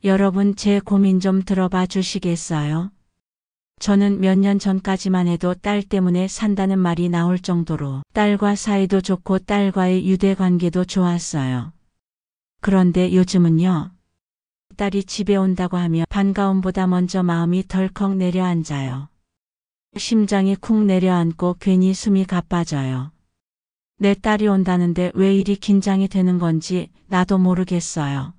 여러분 제 고민 좀 들어봐 주시겠어요? 저는 몇 년 전까지만 해도 딸 때문에 산다는 말이 나올 정도로 딸과 사이도 좋고 딸과의 유대 관계도 좋았어요. 그런데 요즘은요. 딸이 집에 온다고 하며 반가움보다 먼저 마음이 덜컥 내려앉아요. 심장이 쿵 내려앉고 괜히 숨이 가빠져요. 내 딸이 온다는데 왜 이리 긴장이 되는 건지 나도 모르겠어요.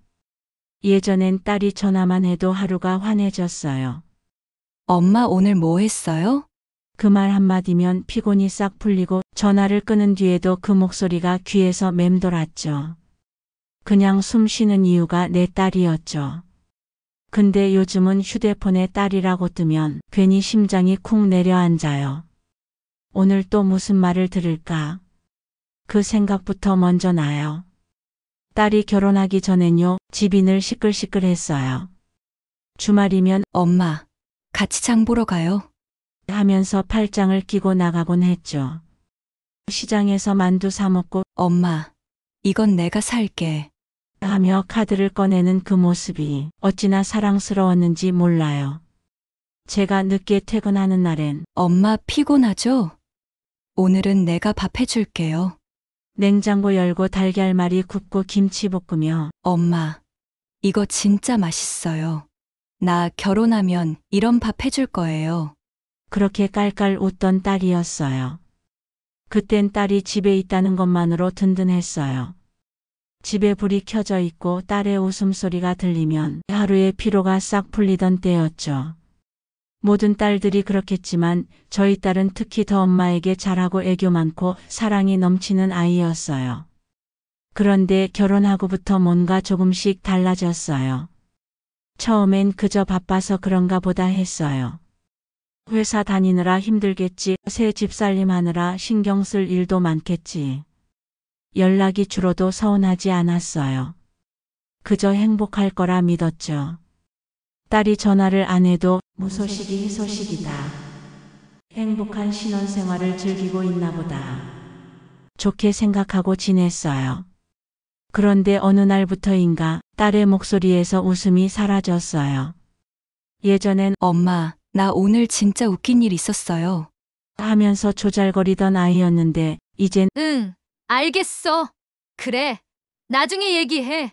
예전엔 딸이 전화만 해도 하루가 환해졌어요. 엄마 오늘 뭐 했어요? 그 말 한마디면 피곤이 싹 풀리고 전화를 끊은 뒤에도 그 목소리가 귀에서 맴돌았죠. 그냥 숨 쉬는 이유가 내 딸이었죠. 근데 요즘은 휴대폰에 딸이라고 뜨면 괜히 심장이 쿵 내려앉아요. 오늘 또 무슨 말을 들을까? 그 생각부터 먼저 나요. 딸이 결혼하기 전엔요, 집이 늘 시끌시끌했어요. 주말이면 엄마, 같이 장 보러 가요. 하면서 팔짱을 끼고 나가곤 했죠. 시장에서 만두 사 먹고 엄마, 이건 내가 살게. 하며 카드를 꺼내는 그 모습이 어찌나 사랑스러웠는지 몰라요. 제가 늦게 퇴근하는 날엔 엄마 피곤하죠? 오늘은 내가 밥 해줄게요. 냉장고 열고 달걀말이 굽고 김치 볶으며 엄마, 이거 진짜 맛있어요. 나 결혼하면 이런 밥 해줄 거예요. 그렇게 깔깔 웃던 딸이었어요. 그땐 딸이 집에 있다는 것만으로 든든했어요. 집에 불이 켜져 있고 딸의 웃음소리가 들리면 하루의 피로가 싹 풀리던 때였죠. 모든 딸들이 그렇겠지만 저희 딸은 특히 더 엄마에게 잘하고 애교 많고 사랑이 넘치는 아이였어요. 그런데 결혼하고부터 뭔가 조금씩 달라졌어요. 처음엔 그저 바빠서 그런가 보다 했어요. 회사 다니느라 힘들겠지, 새 집살림 하느라 신경 쓸 일도 많겠지. 연락이 줄어도 서운하지 않았어요. 그저 행복할 거라 믿었죠. 딸이 전화를 안 해도 무소식이 희소식이다. 행복한 신혼생활을 즐기고 있나 보다. 좋게 생각하고 지냈어요. 그런데 어느 날부터인가 딸의 목소리에서 웃음이 사라졌어요. 예전엔 엄마, 나 오늘 진짜 웃긴 일 있었어요. 하면서 조잘거리던 아이였는데 이젠 응, 알겠어. 그래, 나중에 얘기해.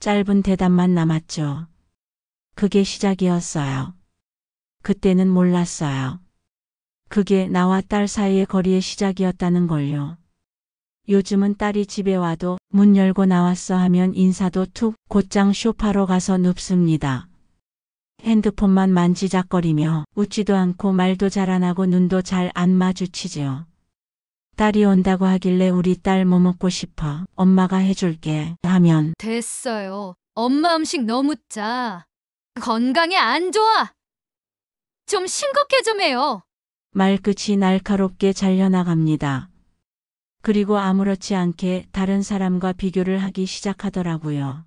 짧은 대답만 남았죠. 그게 시작이었어요. 그때는 몰랐어요. 그게 나와 딸 사이의 거리의 시작이었다는 걸요. 요즘은 딸이 집에 와도 문 열고 나왔어 하면 인사도 툭 곧장 소파로 가서 눕습니다. 핸드폰만 만지작거리며 웃지도 않고 말도 잘 안 하고 눈도 잘 안 마주치죠. 딸이 온다고 하길래 우리 딸 뭐 먹고 싶어? 엄마가 해줄게 하면 됐어요. 엄마 음식 너무 짜. 건강에 안 좋아. 좀 싱겁게 좀 해요. 말끝이 날카롭게 잘려나갑니다. 그리고 아무렇지 않게 다른 사람과 비교를 하기 시작하더라고요.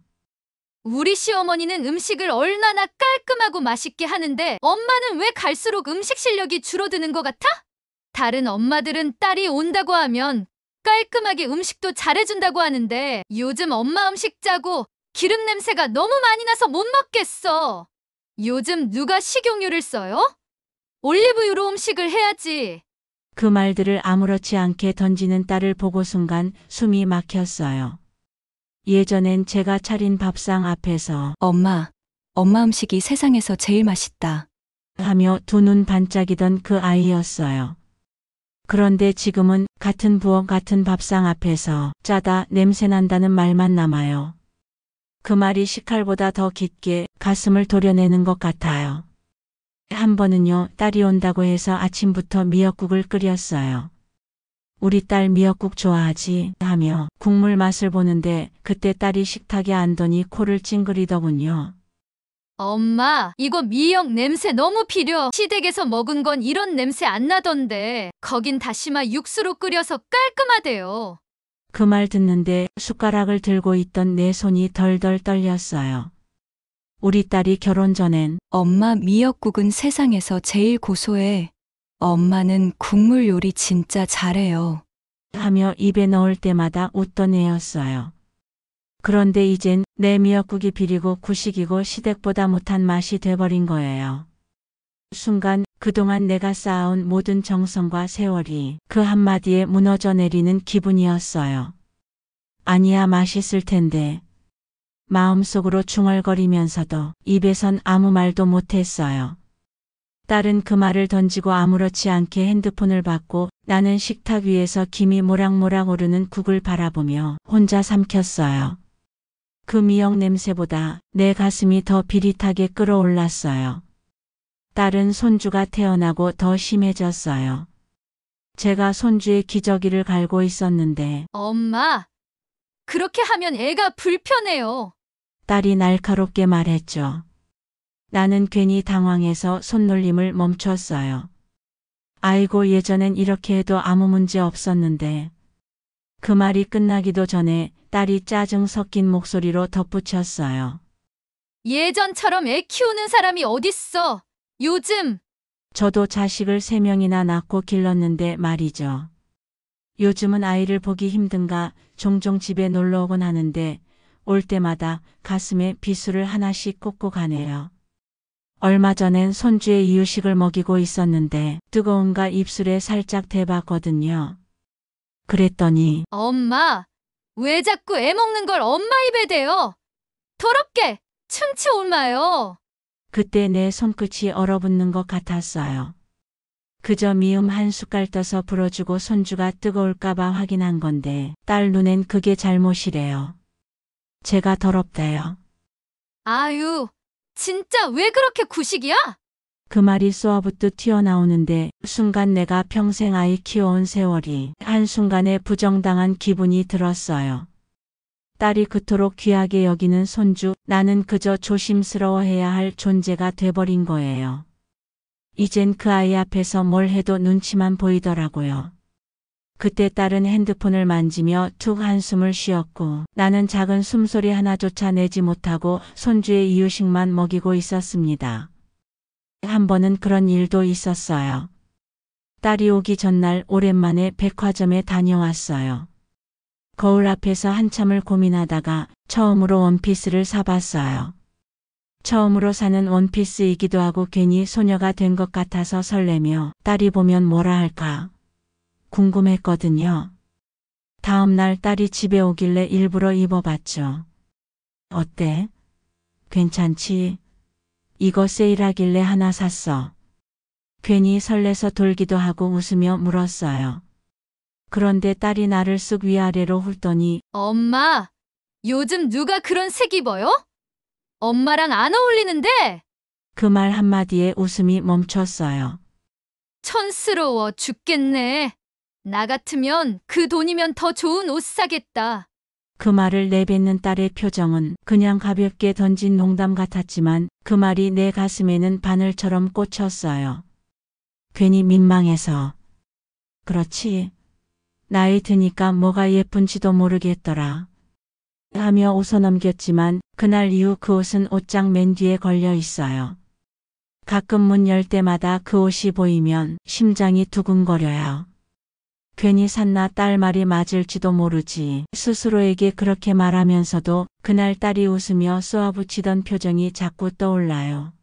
우리 시어머니는 음식을 얼마나 깔끔하고 맛있게 하는데 엄마는 왜 갈수록 음식 실력이 줄어드는 것 같아? 다른 엄마들은 딸이 온다고 하면 깔끔하게 음식도 잘해준다고 하는데 요즘 엄마 음식 짜고 기름 냄새가 너무 많이 나서 못 먹겠어. 요즘 누가 식용유를 써요? 올리브유로 음식을 해야지. 그 말들을 아무렇지 않게 던지는 딸을 보고 순간 숨이 막혔어요. 예전엔 제가 차린 밥상 앞에서 엄마 음식이 세상에서 제일 맛있다. 하며 두 눈 반짝이던 그 아이였어요. 그런데 지금은 같은 부엌 같은 밥상 앞에서 짜다 냄새난다는 말만 남아요. 그 말이 식칼보다 더 깊게 가슴을 도려내는 것 같아요. 한 번은요, 딸이 온다고 해서 아침부터 미역국을 끓였어요. 우리 딸 미역국 좋아하지? 하며 국물 맛을 보는데 그때 딸이 식탁에 앉더니 코를 찡그리더군요. 엄마, 이거 미역 냄새 너무 필요. 시댁에서 먹은 건 이런 냄새 안 나던데. 거긴 다시마 육수로 끓여서 깔끔하대요. 그 말 듣는데 숟가락을 들고 있던 내 손이 덜덜 떨렸어요. 우리 딸이 결혼 전엔 엄마 미역국은 세상에서 제일 고소해. 엄마는 국물 요리 진짜 잘해요. 하며 입에 넣을 때마다 웃던 애였어요. 그런데 이젠 내 미역국이 비리고 구식이고 시댁보다 못한 맛이 돼버린 거예요. 순간 그동안 내가 쌓아온 모든 정성과 세월이 그 한마디에 무너져 내리는 기분이었어요. 아니야, 맛있을 텐데. 마음속으로 중얼거리면서도 입에선 아무 말도 못했어요. 딸은 그 말을 던지고 아무렇지 않게 핸드폰을 받고 나는 식탁 위에서 김이 모락모락 오르는 국을 바라보며 혼자 삼켰어요. 그 미역 냄새보다 내 가슴이 더 비릿하게 끓어올랐어요. 딸은 손주가 태어나고 더 심해졌어요. 제가 손주의 기저귀를 갈고 있었는데 엄마, 그렇게 하면 애가 불편해요. 딸이 날카롭게 말했죠. 나는 괜히 당황해서 손놀림을 멈췄어요. 아이고, 예전엔 이렇게 해도 아무 문제 없었는데. 그 말이 끝나기도 전에 딸이 짜증 섞인 목소리로 덧붙였어요. 예전처럼 애 키우는 사람이 어딨어. 요즘. 저도 자식을 3명이나 낳고 길렀는데 말이죠. 요즘은 아이를 보기 힘든가 종종 집에 놀러 오곤 하는데 올 때마다 가슴에 비수를 하나씩 꽂고 가네요. 얼마 전엔 손주의 이유식을 먹이고 있었는데 뜨거운가 입술에 살짝 대봤거든요. 그랬더니 엄마, 왜 자꾸 애 먹는 걸 엄마 입에 대요? 더럽게 충치 올마요. 그때 내 손끝이 얼어붙는 것 같았어요. 그저 미음 한 숟갈 떠서 불어주고 손주가 뜨거울까봐 확인한 건데 딸 눈엔 그게 잘못이래요. 제가 더럽대요. 아유, 진짜 왜 그렇게 구식이야? 그 말이 쏘아붙듯 튀어나오는데 순간 내가 평생 아이 키워온 세월이 한순간에 부정당한 기분이 들었어요. 딸이 그토록 귀하게 여기는 손주, 나는 그저 조심스러워해야 할 존재가 돼버린 거예요. 이젠 그 아이 앞에서 뭘 해도 눈치만 보이더라고요. 그때 딸은 핸드폰을 만지며 툭 한숨을 쉬었고 나는 작은 숨소리 하나조차 내지 못하고 손주의 이유식만 먹이고 있었습니다. 한 번은 그런 일도 있었어요. 딸이 오기 전날 오랜만에 백화점에 다녀왔어요. 거울 앞에서 한참을 고민하다가 처음으로 원피스를 사봤어요. 처음으로 사는 원피스이기도 하고 괜히 소녀가 된 것 같아서 설레며 딸이 보면 뭐라 할까 궁금했거든요. 다음 날 딸이 집에 오길래 일부러 입어봤죠. 어때? 괜찮지? 이거 세일하길래 하나 샀어. 괜히 설레서 돌기도 하고 웃으며 물었어요. 그런데 딸이 나를 쓱 위아래로 훑더니 엄마, 요즘 누가 그런 색 입어요? 엄마랑 안 어울리는데? 그 말 한마디에 웃음이 멈췄어요. 촌스러워 죽겠네. 나 같으면 그 돈이면 더 좋은 옷 사겠다. 그 말을 내뱉는 딸의 표정은 그냥 가볍게 던진 농담 같았지만 그 말이 내 가슴에는 바늘처럼 꽂혔어요. 괜히 민망해서. 그렇지. 나이 드니까 뭐가 예쁜지도 모르겠더라. 하며 웃어넘겼지만 그날 이후 그 옷은 옷장 맨 뒤에 걸려 있어요. 가끔 문 열 때마다 그 옷이 보이면 심장이 두근거려요. 괜히 샀나 딸 말이 맞을지도 모르지 스스로에게 그렇게 말하면서도 그날 딸이 웃으며 쏘아붙이던 표정이 자꾸 떠올라요.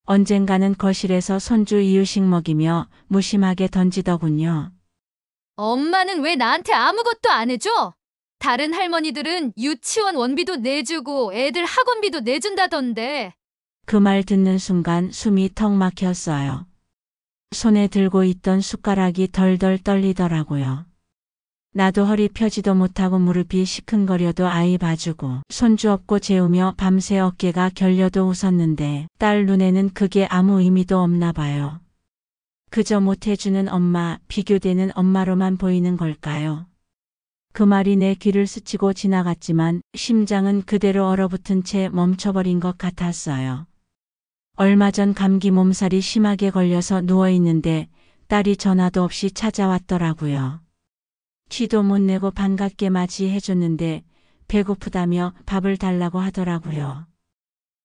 언젠가는 거실에서 손주 이유식 먹이며 무심하게 던지더군요. 엄마는 왜 나한테 아무것도 안 해줘? 다른 할머니들은 유치원 원비도 내주고 애들 학원비도 내준다던데. 그 말 듣는 순간 숨이 턱 막혔어요. 손에 들고 있던 숟가락이 덜덜 떨리더라고요. 나도 허리 펴지도 못하고 무릎이 시큰거려도 아이 봐주고 손주 업고 재우며 밤새 어깨가 결려도 웃었는데 딸 눈에는 그게 아무 의미도 없나 봐요. 그저 못해주는 엄마, 비교되는 엄마로만 보이는 걸까요? 그 말이 내 귀를 스치고 지나갔지만 심장은 그대로 얼어붙은 채 멈춰버린 것 같았어요. 얼마 전 감기 몸살이 심하게 걸려서 누워있는데 딸이 전화도 없이 찾아왔더라고요. 티도 못 내고 반갑게 맞이해줬는데 배고프다며 밥을 달라고 하더라고요.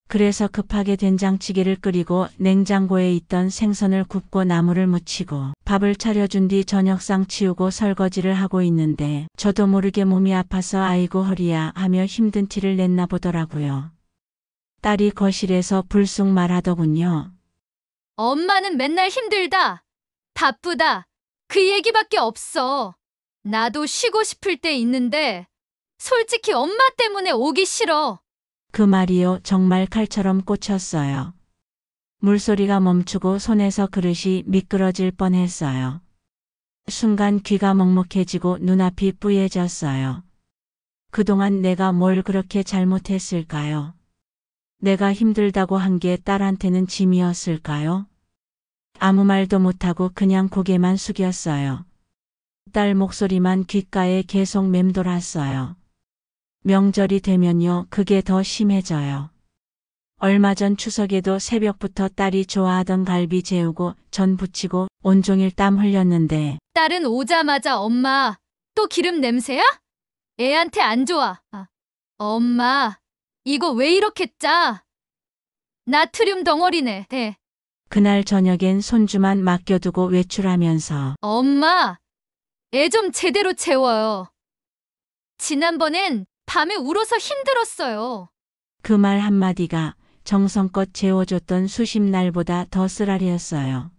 그래서 급하게 된장찌개를 끓이고 냉장고에 있던 생선을 굽고 나물을 무치고 밥을 차려준 뒤 저녁상 치우고 설거지를 하고 있는데 저도 모르게 몸이 아파서 아이고 허리야 하며 힘든 티를 냈나 보더라고요. 딸이 거실에서 불쑥 말하더군요. 엄마는 맨날 힘들다, 바쁘다, 그 얘기밖에 없어. 나도 쉬고 싶을 때 있는데 솔직히 엄마 때문에 오기 싫어. 그 말이요 정말 칼처럼 꽂혔어요. 물소리가 멈추고 손에서 그릇이 미끄러질 뻔했어요. 순간 귀가 먹먹해지고 눈앞이 뿌얘졌어요. 그동안 내가 뭘 그렇게 잘못했을까요? 내가 힘들다고 한 게 딸한테는 짐이었을까요? 아무 말도 못하고 그냥 고개만 숙였어요. 딸 목소리만 귓가에 계속 맴돌았어요. 명절이 되면요, 그게 더 심해져요. 얼마 전 추석에도 새벽부터 딸이 좋아하던 갈비 재우고 전 부치고 온종일 땀 흘렸는데 딸은 오자마자 엄마, 또 기름 냄새야? 애한테 안 좋아. 엄마, 이거 왜 이렇게 짜? 나트륨 덩어리네. 그날 저녁엔 손주만 맡겨두고 외출하면서 엄마, 애 좀 제대로 채워요. 지난번엔 밤에 울어서 힘들었어요. 그 말 한마디가 정성껏 재워줬던 수십 날보다 더 쓰라리였어요.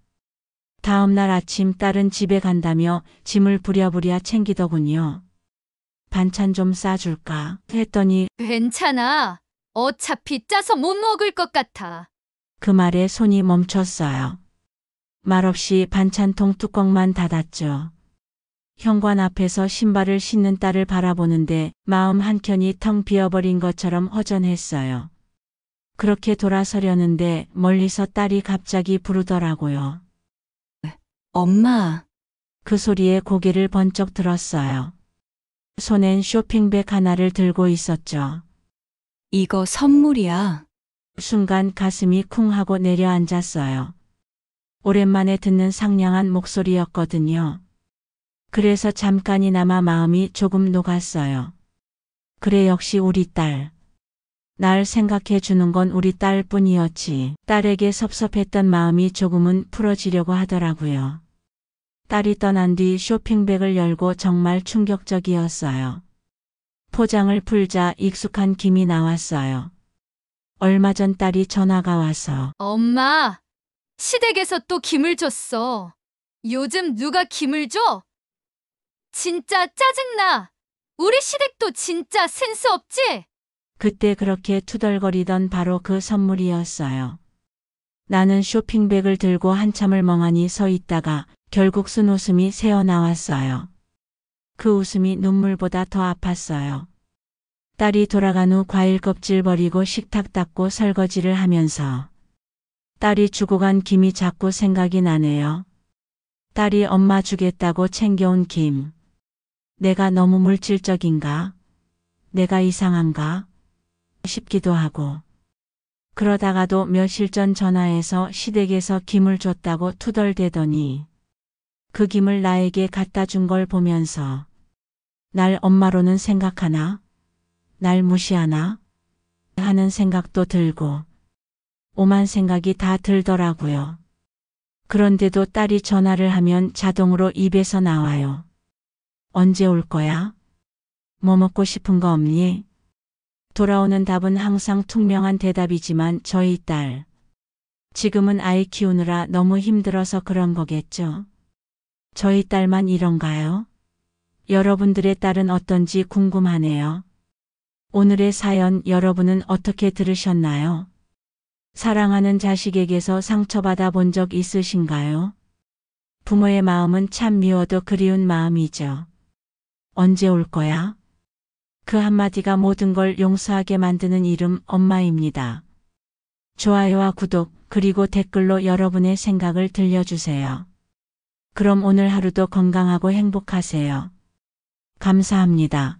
다음 날 아침 딸은 집에 간다며 짐을 부랴부랴 챙기더군요. 반찬 좀 싸줄까 했더니 괜찮아. 어차피 짜서 못 먹을 것 같아. 그 말에 손이 멈췄어요. 말없이 반찬통 뚜껑만 닫았죠. 현관 앞에서 신발을 신는 딸을 바라보는데 마음 한켠이 텅 비어버린 것처럼 허전했어요. 그렇게 돌아서려는데 멀리서 딸이 갑자기 부르더라고요. 엄마, 그 소리에 고개를 번쩍 들었어요. 손엔 쇼핑백 하나를 들고 있었죠. 이거 선물이야. 순간 가슴이 쿵 하고 내려앉았어요. 오랜만에 듣는 상냥한 목소리였거든요. 그래서 잠깐이나마 마음이 조금 녹았어요. 그래 역시 우리 딸. 날 생각해 주는 건 우리 딸뿐이었지. 딸에게 섭섭했던 마음이 조금은 풀어지려고 하더라고요. 딸이 떠난 뒤 쇼핑백을 열고 정말 충격적이었어요. 포장을 풀자 익숙한 김이 나왔어요. 얼마 전 딸이 전화가 와서 엄마, 시댁에서 또 김을 줬어. 요즘 누가 김을 줘? 진짜 짜증나. 우리 시댁도 진짜 센스 없지? 그때 그렇게 투덜거리던 바로 그 선물이었어요. 나는 쇼핑백을 들고 한참을 멍하니 서 있다가 결국 쓴 웃음이 새어나왔어요. 그 웃음이 눈물보다 더 아팠어요. 딸이 돌아간 후 과일 껍질 버리고 식탁 닦고 설거지를 하면서 딸이 주고 간 김이 자꾸 생각이 나네요. 딸이 엄마 주겠다고 챙겨온 김. 내가 너무 물질적인가? 내가 이상한가? 싶기도 하고. 그러다가도 며칠 전 전화해서 시댁에서 김을 줬다고 투덜대더니 그 김을 나에게 갖다 준 걸 보면서 날 엄마로는 생각하나? 날 무시하나? 하는 생각도 들고 오만 생각이 다 들더라고요. 그런데도 딸이 전화를 하면 자동으로 입에서 나와요. 언제 올 거야? 뭐 먹고 싶은 거 없니? 돌아오는 답은 항상 퉁명한 대답이지만 저희 딸. 지금은 아이 키우느라 너무 힘들어서 그런 거겠죠. 저희 딸만 이런가요? 여러분들의 딸은 어떤지 궁금하네요. 오늘의 사연 여러분은 어떻게 들으셨나요? 사랑하는 자식에게서 상처받아 본 적 있으신가요? 부모의 마음은 참 미워도 그리운 마음이죠. 언제 올 거야? 그 한마디가 모든 걸 용서하게 만드는 이름 엄마입니다. 좋아요와 구독 그리고 댓글로 여러분의 생각을 들려주세요. 그럼 오늘 하루도 건강하고 행복하세요. 감사합니다.